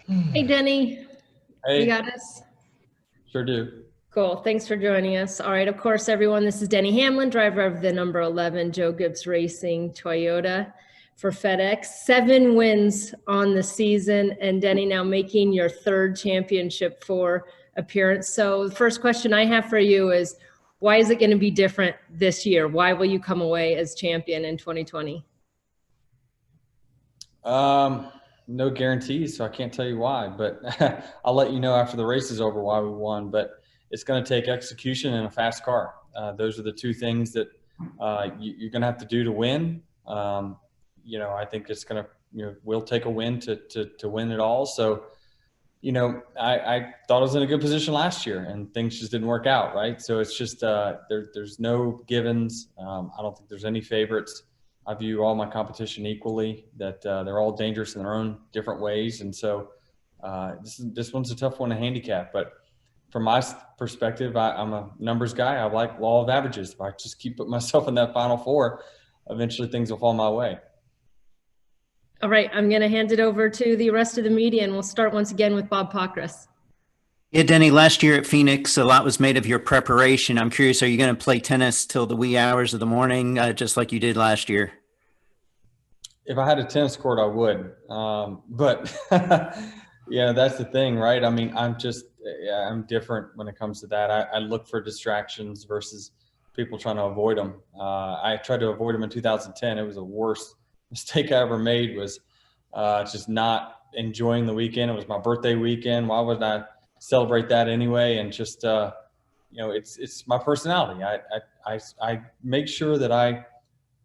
Hey, Denny, you Hey, got us? sure do. Cool. Thanks for joining us. All right. Of course, everyone, this is Denny Hamlin, driver of the number 11 Joe Gibbs Racing Toyota for FedEx. 7 wins on the season, and Denny, now making your third championship for appearance. So the first question I have for you is, why is it going to be different this year? Why will you come away as champion in 2020? Um, no guarantees, so I can't tell you why, but I'll let you know after the race is over why we won. But it's going to take execution and a fast car. Those are the two things that you're going to have to do to win. I think it's going to, we'll take a win to win it all. So, I thought I was in a good position last year, and things just didn't work out, right? So it's just there's no givens. I don't think there's any favorites. I view all my competition equally. That they're all dangerous in their own different ways, and so this one's a tough one to handicap. But from my perspective, I'm a numbers guy. I like law of averages. If I just keep putting myself in that final four, eventually things will fall my way. All right. I'm going to hand it over to the rest of the media, and we'll start once again with Bob Pockris. Yeah, Denny, last year at Phoenix, a lot was made of your preparation. I'm curious, are you going to play tennis till the wee hours of the morning, just like you did last year? If I had a tennis court, I would. But yeah, that's the thing, right? I mean, I'm different when it comes to that. I look for distractions versus people trying to avoid them. I tried to avoid them in 2010. It was the worst mistake I ever made, was just not enjoying the weekend. It was my birthday weekend. Why would I celebrate that anyway? And just, it's my personality. I make sure that I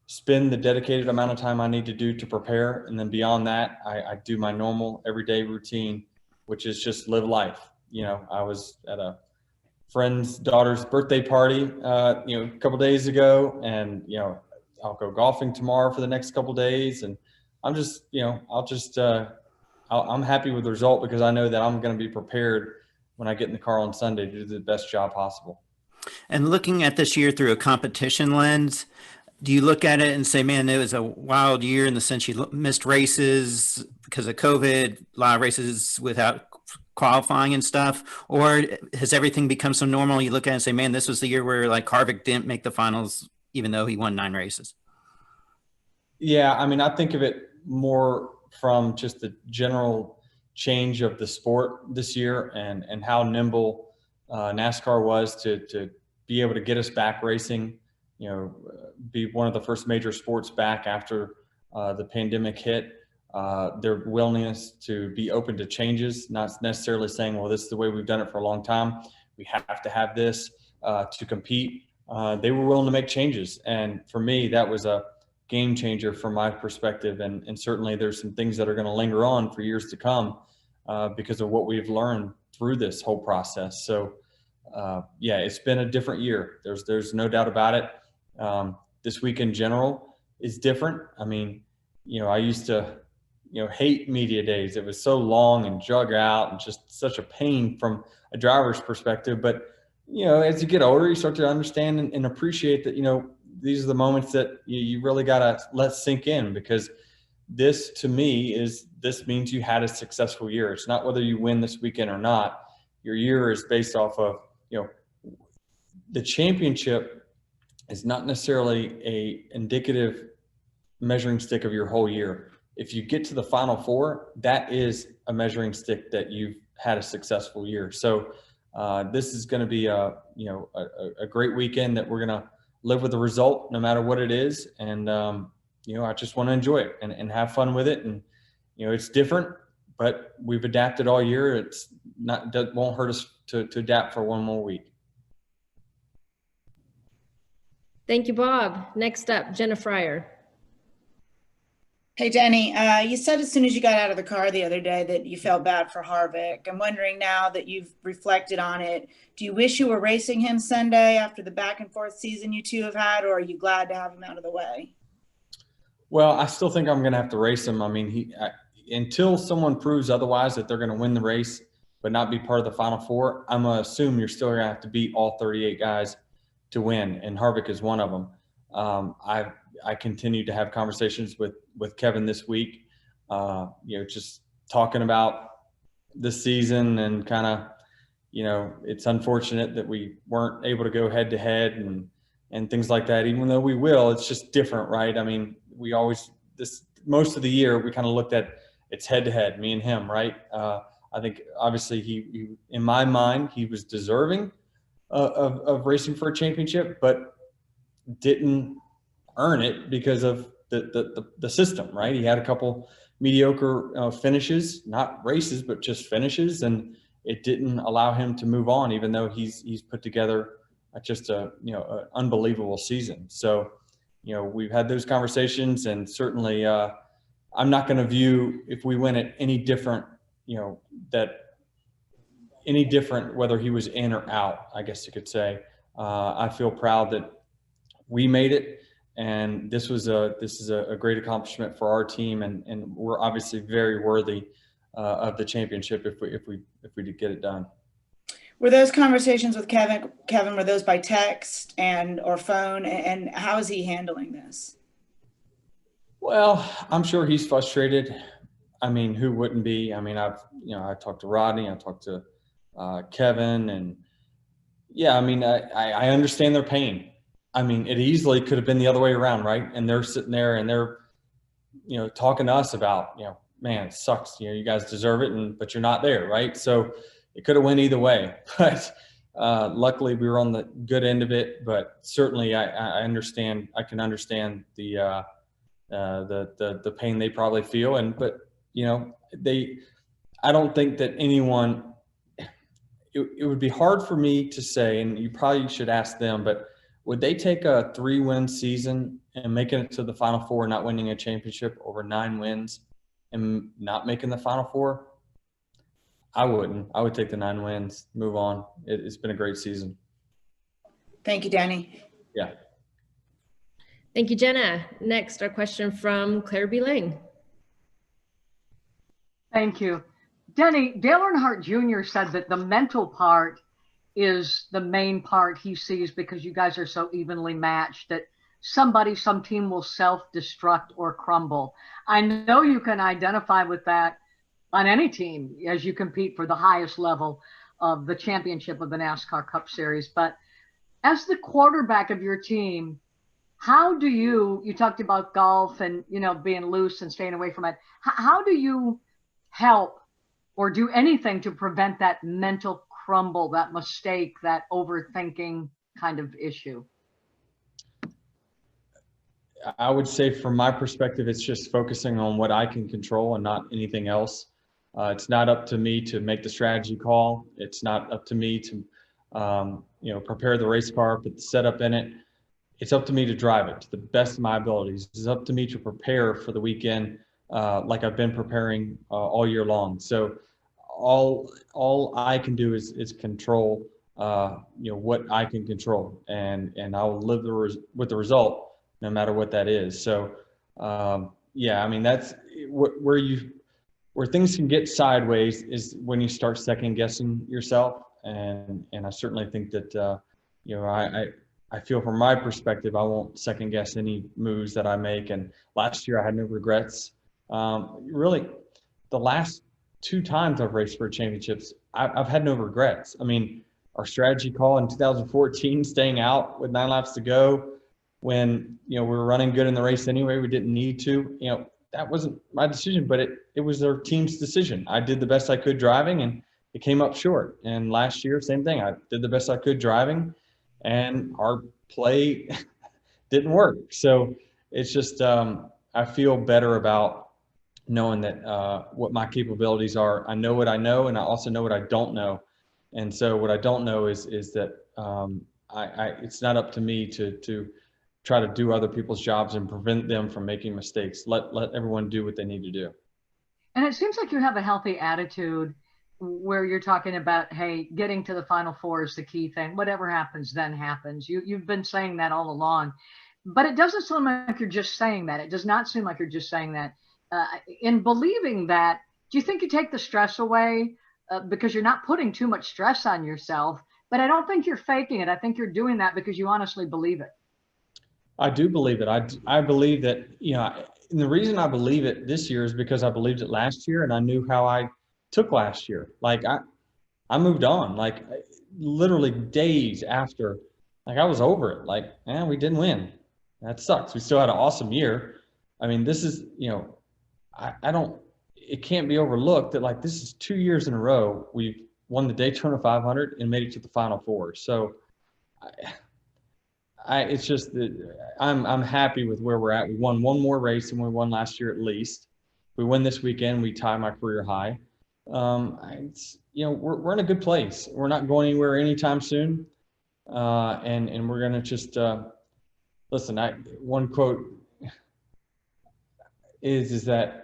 spend the dedicated amount of time I need to do to prepare. And then beyond that, I do my normal everyday routine, which is just live life. I was at a friend's daughter's birthday party, a couple days ago, and, I'll go golfing tomorrow for the next couple days. And I'm just, I'm happy with the result because I know that I'm going to be prepared when I get in the car on Sunday to do the best job possible. And looking at this year through a competition lens, do you look at it and say, man, it was a wild year in the sense you missed races because of COVID, a lot of races without qualifying and stuff? Or has everything become so normal you look at it and say, man, this was the year where like Harvick didn't make the finals, even though he won 9 races? Yeah, I mean, I think of it more from just the general change of the sport this year, and how nimble NASCAR was to be able to get us back racing. Be one of the first major sports back after the pandemic hit. Their willingness to be open to changes, not necessarily saying, well, this is the way we've done it for a long time. We have to have this to compete. They were willing to make changes. And for me, that was a game changer from my perspective. And certainly there's some things that are going to linger on for years to come because of what we've learned through this whole process. So, yeah, it's been a different year. There's no doubt about it. This week in general is different. I mean, I used to, hate media days. It was so long and drug out and just such a pain from a driver's perspective. But, as you get older, you start to understand and appreciate that, these are the moments that you really got to let sink in, because this means you had a successful year. It's not whether you win this weekend or not. Your year is based off of, the championship is not necessarily a indicative measuring stick of your whole year. If you get to the final four, that is a measuring stick that you've had a successful year. So this is going to be a great weekend that we're going to live with the result no matter what it is. And, I just want to enjoy it and have fun with it. And, it's different, but we've adapted all year. It's not, that won't hurt us to adapt for one more week. Thank you, Bob. Next up, Jenna Fryer. Hey, Denny, you said as soon as you got out of the car the other day that you felt bad for Harvick. I'm wondering, now that you've reflected on it, do you wish you were racing him Sunday after the back and forth season you two have had, or are you glad to have him out of the way? Well, I still think I'm going to have to race him. I mean, until someone proves otherwise, that they're going to win the race but not be part of the final four, I'm going to assume you're still going to have to beat all 38 guys to win, and Harvick is one of them. I continue to have conversations with Kevin this week, just talking about the season and kind of, it's unfortunate that we weren't able to go head to head and things like that, even though we will. It's just different, right? I mean, we always, most of the year, we kind of looked at it's head to head, me and him, right? I think obviously he in my mind, he was deserving of racing for a championship, but didn't earn it because of the system, right? He had a couple mediocre finishes, not races, but just finishes, and it didn't allow him to move on, even though he's put together just an unbelievable season. So, we've had those conversations, and certainly I'm not going to view if we win it any different, any different whether he was in or out, I guess you could say. I feel proud that we made it, and this is a great accomplishment for our team, and we're obviously very worthy of the championship if we did get it done. Were those conversations with Kevin, were those by text or phone, and how is he handling this? Well, I'm sure he's frustrated. I mean, who wouldn't be? I mean, I talked to Rodney, I talked to Kevin, and yeah, I mean, I understand their pain. I mean, it easily could have been the other way around, right? And they're sitting there and they're, talking to us about, man, it sucks. You guys deserve it, but you're not there, right? So it could have went either way. But luckily, we were on the good end of it. But certainly, I understand. I can understand the pain they probably feel. But I don't think that anyone. It would be hard for me to say, and you probably should ask them, but would they take a 3-win season and making it to the Final Four, not winning a championship, over 9 wins and not making the Final Four? I wouldn't. I would take the 9 wins, move on. It's been a great season. Thank you, Denny. Yeah. Thank you, Jenna. Next, our question from Claire B. Lang. Thank you. Denny, Dale Earnhardt Jr. said that the mental part is the main part he sees because you guys are so evenly matched that some team will self-destruct or crumble. I know you can identify with that on any team as you compete for the highest level of the championship of the NASCAR Cup Series. But as the quarterback of your team, how do you talked about golf and, being loose and staying away from it. How do you help or do anything to prevent that mental crumble, that mistake, that overthinking kind of issue? I would say from my perspective, it's just focusing on what I can control and not anything else. It's not up to me to make the strategy call. It's not up to me to, prepare the race car, put the setup in it. It's up to me to drive it to the best of my abilities. It's up to me to prepare for the weekend like I've been preparing all year long. So all I can do is control, what I can control, and I'll live with the result no matter what that is. So, yeah, I mean, that's where things can get sideways is when you start second guessing yourself. And I certainly think that, I feel from my perspective, I won't second guess any moves that I make. And last year I had no regrets. Really, the last 2 times I've raced for championships, I've had no regrets. I mean, our strategy call in 2014, staying out with 9 laps to go when, we were running good in the race anyway, we didn't need to, that wasn't my decision, but it was their team's decision. I did the best I could driving and it came up short. And last year, same thing. I did the best I could driving and our play didn't work. So it's just, I feel better about knowing that what my capabilities are. I know what I know, and I also know what I don't know. And so what I don't know is that it's not up to me to try to do other people's jobs and prevent them from making mistakes. Let everyone do what they need to do. And it seems like you have a healthy attitude where you're talking about, hey, getting to the Final Four is the key thing. Whatever happens, then happens. You've been saying that all along. But it doesn't seem like you're just saying that. It does not seem like you're just saying that. In believing that, do you think you take the stress away because you're not putting too much stress on yourself? But I don't think you're faking it. I think you're doing that because you honestly believe it. I do believe it. I believe that, and the reason I believe it this year is because I believed it last year and I knew how I took last year. Like I moved on, like literally days after, like I was over it. Like, we didn't win. That sucks. We still had an awesome year. I mean, this is, I don't, it can't be overlooked that like this is 2 years in a row we've won the Daytona 500 and made it to the Final Four. So it's just that I'm happy with where we're at. We won one more race than we won last year at least. We win this weekend, we tie my career high. We're in a good place. We're not going anywhere anytime soon, and we're gonna just listen. One quote is that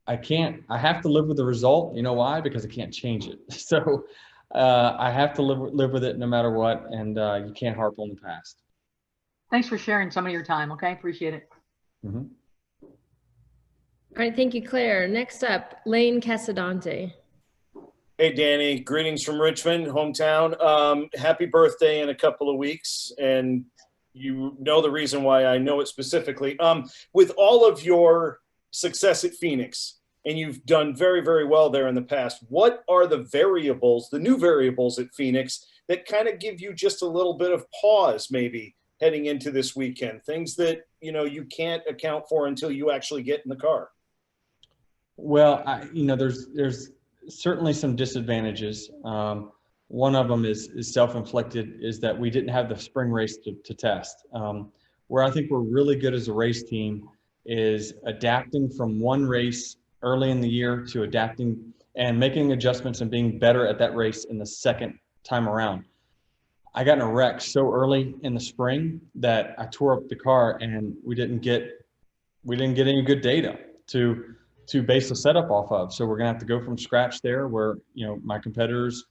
I have to live with the result. You know why? Because I can't change it. So I have to live with it no matter what, and you can't harp on the past. Thanks for sharing some of your time. Okay, appreciate it. Mm-hmm. All right, thank you, Claire. Next up, Lane Casadante. Hey, Danny. Greetings from Richmond, hometown. Happy birthday in a couple of weeks, and you know the reason why I know it specifically. With all of your success at Phoenix, and you've done very, very well there in the past, what are the variables, the new variables at Phoenix that kind of give you just a little bit of pause maybe heading into this weekend? Things that, you can't account for until you actually get in the car. Well, there's certainly some disadvantages. One of them is self-inflicted, is that we didn't have the spring race to test. Where I think we're really good as a race team is adapting from one race early in the year to adapting and making adjustments and being better at that race in the second time around. I got in a wreck so early in the spring that I tore up the car, and we didn't get any good data to base the setup off of. So we're gonna have to go from scratch there, where my competitors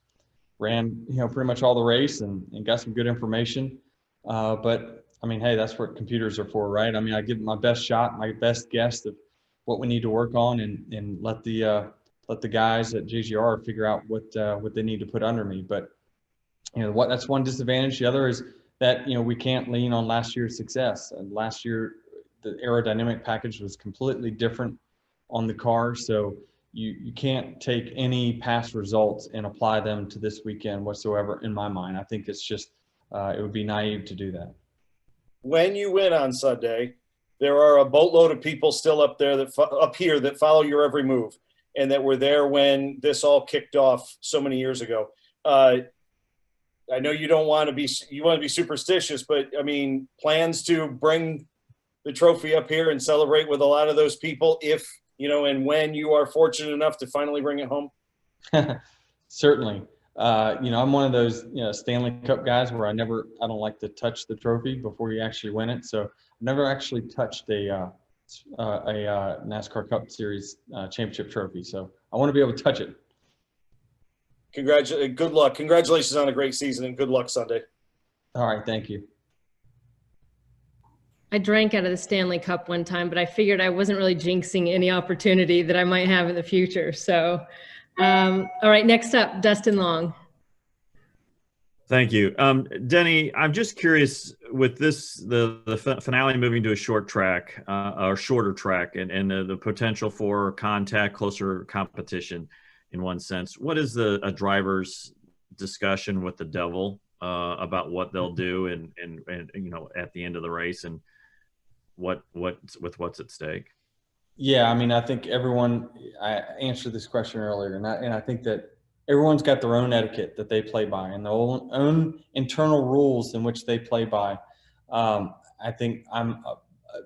ran pretty much all the race and got some good information. But I mean, hey, that's what computers are for, right? I mean, I give my best shot, my best guess of what we need to work on, and let the guys at JGR figure out what they need to put under me. But that's one disadvantage. The other is that we can't lean on last year's success. And last year, the aerodynamic package was completely different on the car, so you can't take any past results and apply them to this weekend whatsoever. In my mind, I think it's just it would be naive to do that. When you win on Sunday, there are a boatload of people still up here that follow your every move, and that were there when this all kicked off so many years ago. I know you want to be superstitious, but I mean, plans to bring the trophy up here and celebrate with a lot of those people if and when you are fortunate enough to finally bring it home? Certainly. I'm one of those, Stanley Cup guys where I don't like to touch the trophy before you actually win it. So I've never actually touched a NASCAR Cup Series championship trophy. So I want to be able to touch it. Good luck. Congratulations on a great season, and good luck Sunday. All right. Thank you. I drank out of the Stanley Cup one time, but I figured I wasn't really jinxing any opportunity that I might have in the future. So, all right, next up, Dustin Long. Thank you. Denny, I'm just curious with the finale moving to a short track or shorter track and the potential for contact, closer competition in one sense. What is a driver's discussion with the devil about what they'll do and at the end of the race, and what's at stake? Yeah, I mean, I think I answered this question earlier, and I think that everyone's got their own etiquette that they play by and their own internal rules in which they play by. I think I'm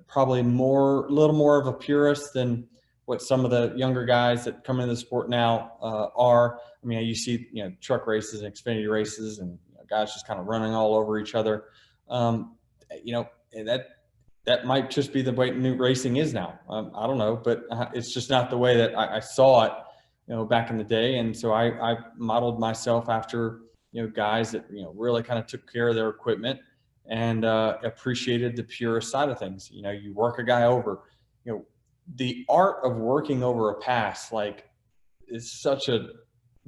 probably a little more of a purist than what some of the younger guys that come into the sport now are. I mean, you see, truck races and Xfinity races, and guys just kind of running all over each other. That might just be the way new racing is now. I don't know, but it's just not the way that I saw it, back in the day. And so I modeled myself after, guys that, really kind of took care of their equipment and appreciated the purest side of things. You work a guy over, the art of working over a pass, like, is such a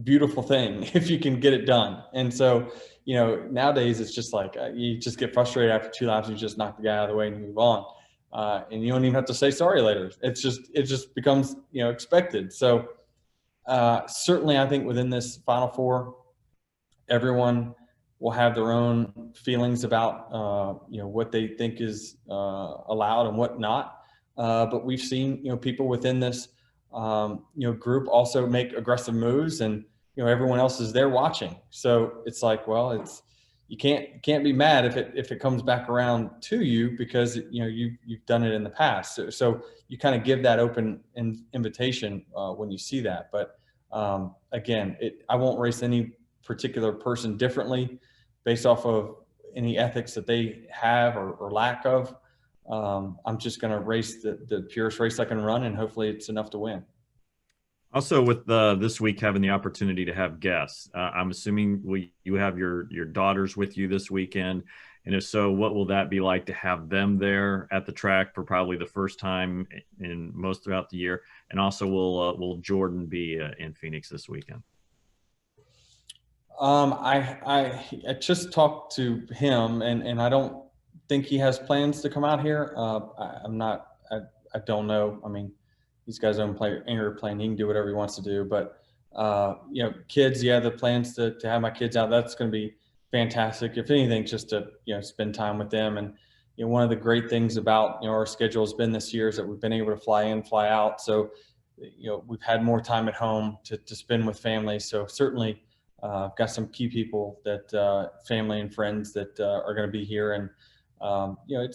beautiful thing if you can get it done. And so, nowadays it's just like you just get frustrated after 2 laps, you just knock the guy out of the way and move on. And you don't even have to say sorry later. It just becomes, expected. So Certainly, I think within this Final Four, everyone will have their own feelings about what they think is allowed and what not. But we've seen people within this group also make aggressive moves, and everyone else is there watching. So it's like, well, you can't be mad if it comes back around to you, because you've done it in the past. So you kind of give that open invitation when you see that. But again, I won't race any particular person differently based off of any ethics that they have or lack of. I'm just going to race the purest race I can run, and hopefully it's enough to win. Also, with this week having the opportunity to have guests, I'm assuming you have your daughters with you this weekend, and if so, what will that be like to have them there at the track for probably the first time in most throughout the year? And also, will Jordan be in Phoenix this weekend? I just talked to him, and I don't think he has plans to come out here. I don't know. I mean, he's got his own airplane. He can do whatever he wants to do. But kids, the plans to have my kids out, that's going to be fantastic. If anything, just to spend time with them. And one of the great things about our schedule has been this year is that we've been able to fly in, fly out. So we've had more time at home to spend with family. So certainly. I've got some key people that family and friends that are going to be here, and it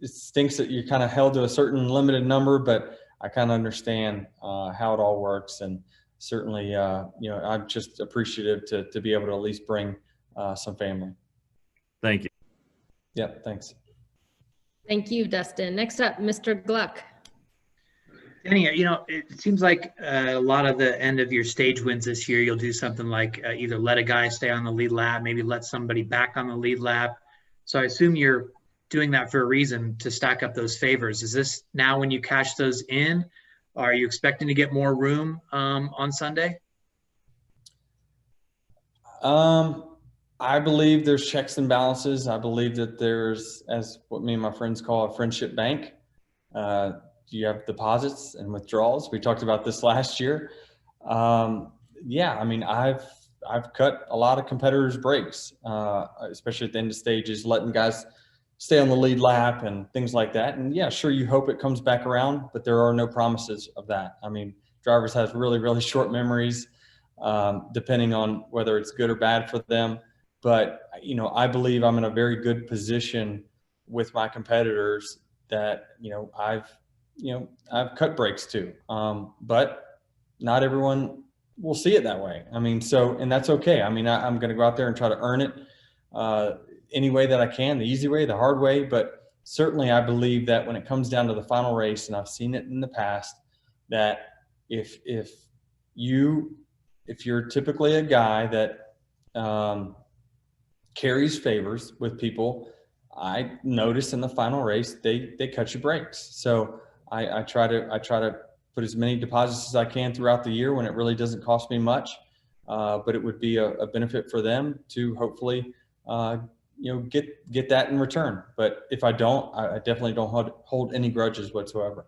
stinks that you're kind of held to a certain limited number, but I kind of understand how it all works, and certainly I'm just appreciative to be able to at least bring some family. Thank you. Yep, thanks. Thank you, Dustin. Next up, Mr. Gluck. Denny, it seems like a lot of the end of your stage wins this year, you'll do something like either let a guy stay on the lead lap, maybe let somebody back on the lead lap. So I assume you're doing that for a reason, to stack up those favors. Is this now when you cash those in? Are you expecting to get more room on Sunday? I believe there's checks and balances. I believe that there's, as what me and my friends call, a friendship bank. You have deposits and withdrawals. We talked about this last year. I mean, I've cut a lot of competitors' brakes, especially at the end of stages, letting guys stay on the lead lap and things like that. And yeah, sure, you hope it comes back around, but there are no promises of that. I mean, drivers have really, really short memories, depending on whether it's good or bad for them. But I believe I'm in a very good position with my competitors that I've cut brakes too, but not everyone will see it that way. I mean, and that's okay. I mean, I'm going to go out there and try to earn it any way that I can, the easy way, the hard way. But certainly I believe that when it comes down to the final race, and I've seen it in the past, that if you're typically a guy that carries favors with people, I noticed in the final race, they cut your brakes. So I try to put as many deposits as I can throughout the year when it really doesn't cost me much, but it would be a benefit for them to hopefully get that in return. But if I don't, I definitely don't hold any grudges whatsoever.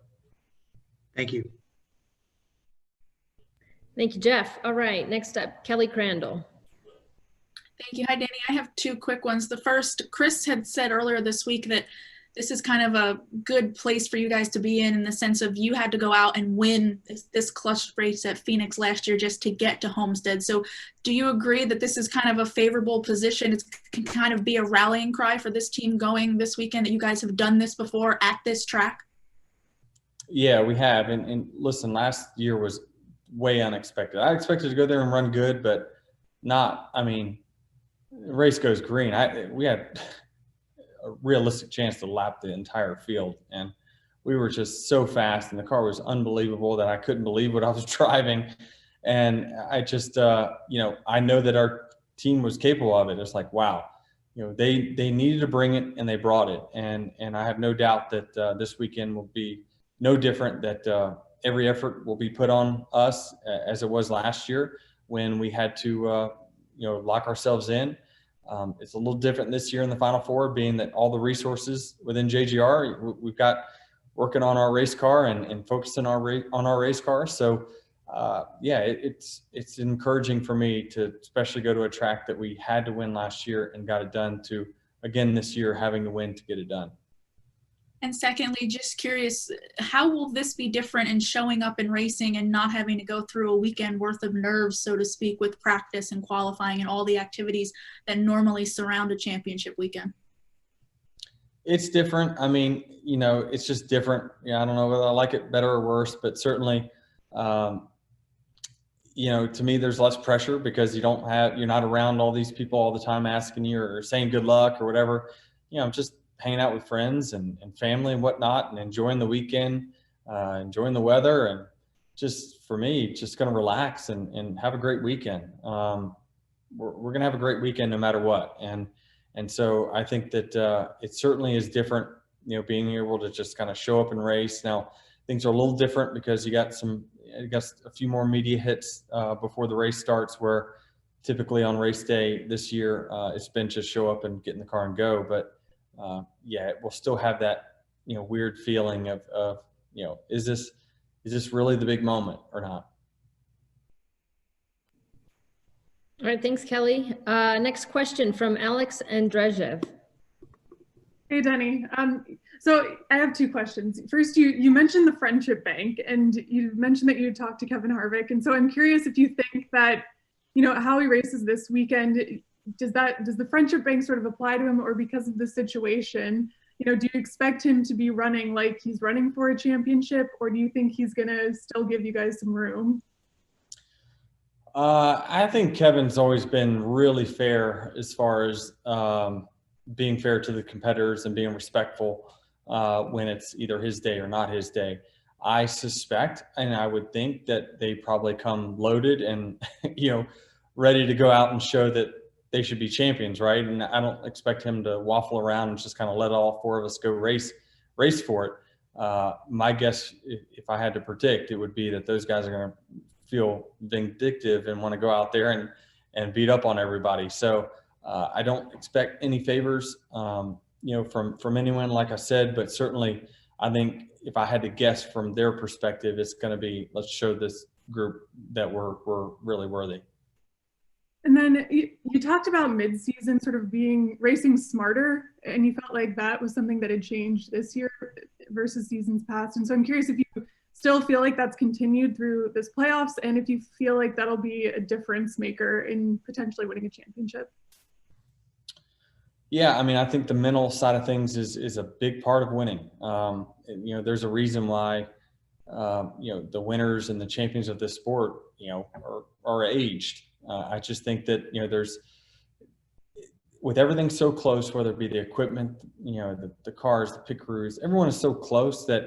Thank you. Thank you, Jeff. All right, next up, Kelly Crandall. Thank you. Hi, Danny. I have two quick ones. The first, Chris had said earlier this week that this is kind of a good place for you guys to be in the sense of you had to go out and win this clutch race at Phoenix last year just to get to Homestead. So do you agree that this is kind of a favorable position? It can kind of be a rallying cry for this team going this weekend, that you guys have done this before at this track? Yeah, we have. And listen, last year was way unexpected. I expected to go there and run good, but not, I mean, the race goes green. We had a realistic chance to lap the entire field, and we were just so fast, and the car was unbelievable that I couldn't believe what I was driving. And I just I know that our team was capable of it. It's like, wow, they needed to bring it, and they brought it. And I have no doubt that this weekend will be no different, that every effort will be put on us as it was last year when we had to lock ourselves in. It's a little different this year in the Final Four, being that all the resources within JGR, we've got working on our race car and focusing on our race car. So it's encouraging for me to especially go to a track that we had to win last year and got it done, to again this year having to win to get it done. And secondly, just curious, how will this be different in showing up in racing and not having to go through a weekend worth of nerves, so to speak, with practice and qualifying and all the activities that normally surround a championship weekend? It's different. I mean, it's just different. I don't know whether I like it better or worse, but certainly, to me, there's less pressure because you're not around all these people all the time asking you or saying good luck or whatever. Just hanging out with friends and family and whatnot and enjoying the weekend, enjoying the weather. And just for me, just going to relax and have a great weekend. We're going to have a great weekend no matter what. And so I think that it certainly is different, being able to just kind of show up and race. Now things are a little different because you got a few more media hits before the race starts, where typically on race day this year, it's been just show up and get in the car and go. But it will still have that, weird feeling of is this really the big moment or not? All right, thanks, Kelly. Next question from Alex Andrzejewicz. Hey, Denny. So I have two questions. First, you mentioned the friendship bank, and you mentioned that you talked to Kevin Harvick. And so I'm curious if you think that, how he races this weekend, does the friendship bank sort of apply to him, or because of the situation, do you expect him to be running like he's running for a championship, or do you think he's going to still give you guys some room? I think Kevin's always been really fair as far as being fair to the competitors and being respectful when it's either his day or not his day. I suspect, and I would think, that they probably come loaded and, ready to go out and show that they should be champions, right? And I don't expect him to waffle around and just kind of let all four of us go race for it. My guess, if I had to predict, it would be that those guys are going to feel vindictive and want to go out there and beat up on everybody. So I don't expect any favors, from anyone, like I said, but certainly I think if I had to guess from their perspective, it's going to be, let's show this group that we're really worthy. And then you talked about mid-season sort of racing smarter, and you felt like that was something that had changed this year versus seasons past. And so I'm curious if you still feel like that's continued through this playoffs, and if you feel like that'll be a difference maker in potentially winning a championship. Yeah, I mean, I think the mental side of things is a big part of winning. There's a reason why, the winners and the champions of this sport, are aged. I just think that, with everything so close, whether it be the equipment, the cars, the pit crews, everyone is so close that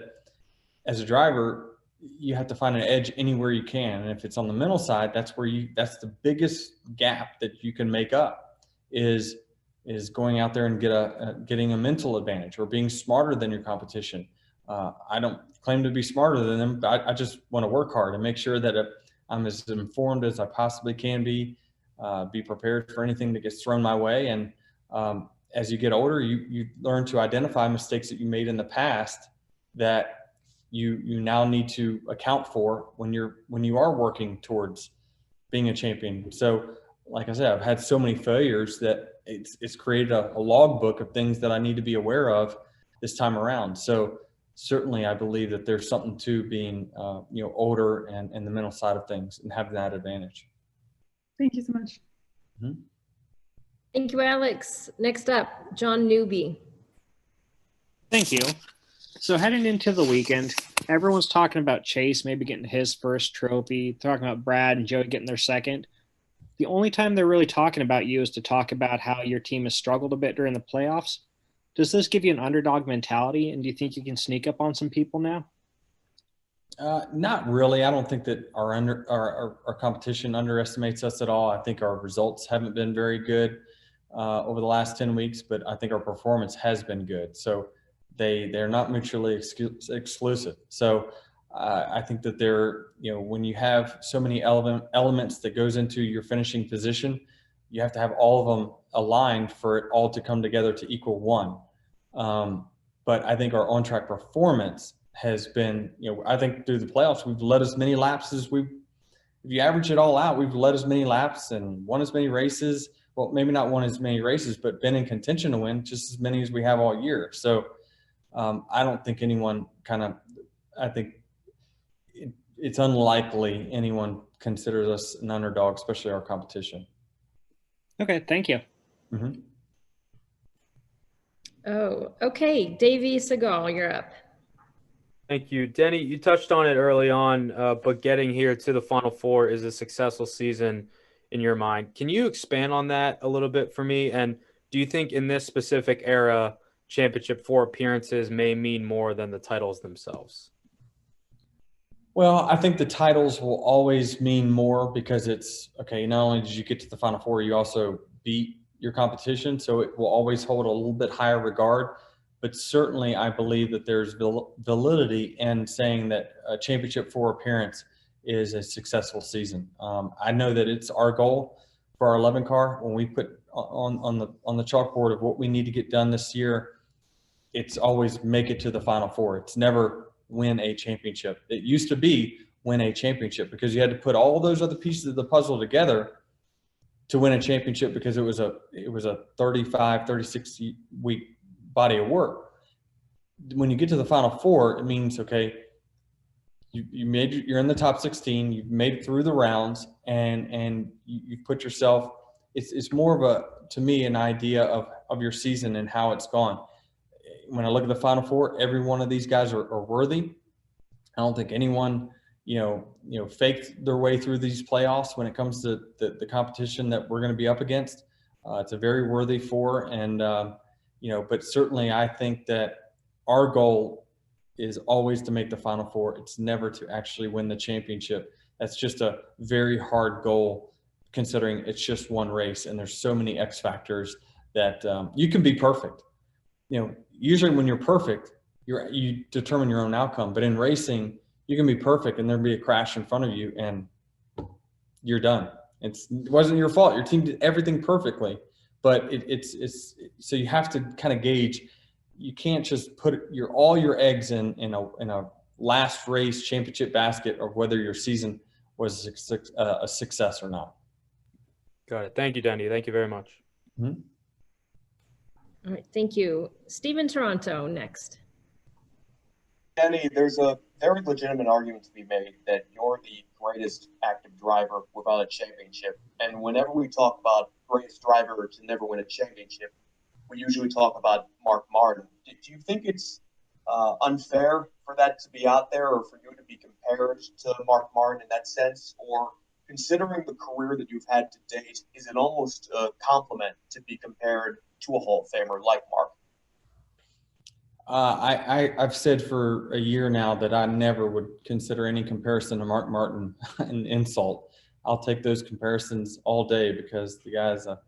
as a driver, you have to find an edge anywhere you can. And if it's on the mental side, that's the biggest gap that you can make up is going out there and getting a mental advantage or being smarter than your competition. I don't claim to be smarter than them, but I just want to work hard and make sure that I'm as informed as I possibly can be prepared for anything that gets thrown my way. And as you get older, you learn to identify mistakes that you made in the past that you now need to account for when you are working towards being a champion. So, like I said, I've had so many failures that it's created a logbook of things that I need to be aware of this time around. So certainly I believe that there's something to being, older and the mental side of things and having that advantage. Thank you so much. Mm-hmm. Thank you, Alex. Next up, John Newby. Thank you. So heading into the weekend, everyone's talking about Chase maybe getting his first trophy, talking about Brad and Joey getting their second. The only time they're really talking about you is to talk about how your team has struggled a bit during the playoffs. Does this give you an underdog mentality, and do you think you can sneak up on some people now? Not really. I don't think that our competition underestimates us at all. I think our results haven't been very good over the last 10 weeks, but I think our performance has been good. So they're not mutually exclusive. So I think that when you have so many elements that goes into your finishing position, you have to have all of them aligned for it all to come together to equal one. But I think our on-track performance has been, I think through the playoffs, we've led as many laps as we've if you average it all out, we've led as many laps and won as many races. Well, maybe not won as many races, but been in contention to win just as many as we have all year. So I don't think anyone I think it's unlikely anyone considers us an underdog, especially our competition. Okay, thank you. Mm-hmm. Oh, okay. Davey Segal, you're up. Thank you. Denny, you touched on it early on, but getting here to the Final Four is a successful season in your mind. Can you expand on that a little bit for me? And do you think in this specific era, Championship 4 appearances may mean more than the titles themselves? Well, I think the titles will always mean more because it's, okay, not only did you get to the Final Four, you also beat your competition. So it will always hold a little bit higher regard. But certainly I believe that there's validity in saying that a Championship 4 appearance is a successful season. I know that it's our goal for our 11 car. When we put on the chalkboard of what we need to get done this year, it's always make it to the Final Four. It's never win a championship. It used to be win a championship because you had to put all those other pieces of the puzzle together to win a championship because it was a 35, 36 week body of work. When you get to the Final Four, it means, okay, you're in the top 16, you've made it through the rounds, and you put yourself, it's more of to me, an idea of your season and how it's gone. When I look at the Final Four, every one of these guys are worthy. I don't think anyone, faked their way through these playoffs when it comes to the competition that we're going to be up against. It's a very worthy four. And, but certainly I think that our goal is always to make the Final Four. It's never to actually win the championship. That's just a very hard goal considering it's just one race and there's so many X factors that you can be perfect. Usually when you're perfect, you determine your own outcome. But in racing, you can be perfect and there'll be a crash in front of you and you're done. It wasn't your fault. Your team did everything perfectly, but it's so you have to kind of gauge. You can't just put all your eggs in a last race championship basket of whether your season was a success or not. Got it. Thank you, Denny. Thank you very much. Mm-hmm. All right, thank you. Stephen Toronto next. Denny, there's a very legitimate argument to be made that you're the greatest active driver without a championship. And whenever we talk about greatest driver to never win a championship, we usually talk about Mark Martin. Do you think it's unfair for that to be out there or for you to be compared to Mark Martin in that sense? Or considering the career that you've had to date, is it almost a compliment to be compared to a Hall of Famer like Mark? I've said for a year now that I never would consider any comparison to Mark Martin an insult. I'll take those comparisons all day because the guy's a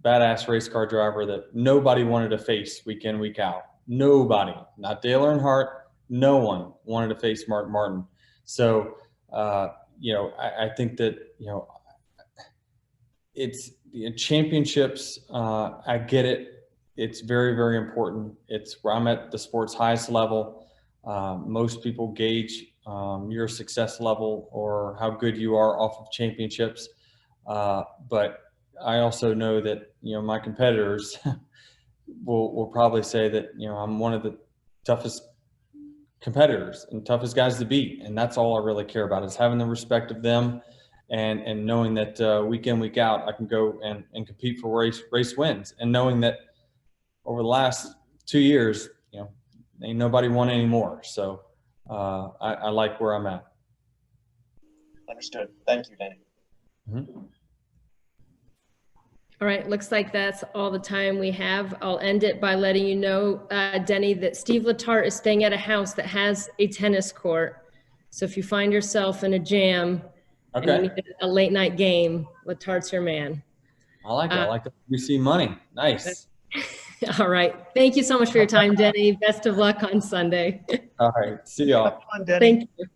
badass race car driver that nobody wanted to face week in, week out. Nobody, not Dale Earnhardt, no one wanted to face Mark Martin. So, I think that, it's championships. I get it. It's very, very important. It's where I'm at the sport's highest level. Most people gauge your success level or how good you are off of championships. But I also know that, my competitors will probably say that, I'm one of the toughest competitors and toughest guys to beat. And that's all I really care about is having the respect of them and knowing that week in, week out, I can go and compete for race wins, and knowing that over the last 2 years, ain't nobody won anymore. So I like where I'm at. Understood. Thank you, Denny. Mm-hmm. All right, looks like that's all the time we have. I'll end it by letting you know, Denny, that Steve Letarte is staying at a house that has a tennis court. So if you find yourself in a jam and you need a late night game, Letarte's your man. I like it. I like the UC money. Nice. All right. Thank you so much for your time, Denny. Best of luck on Sunday. All right. See y'all. Thank you.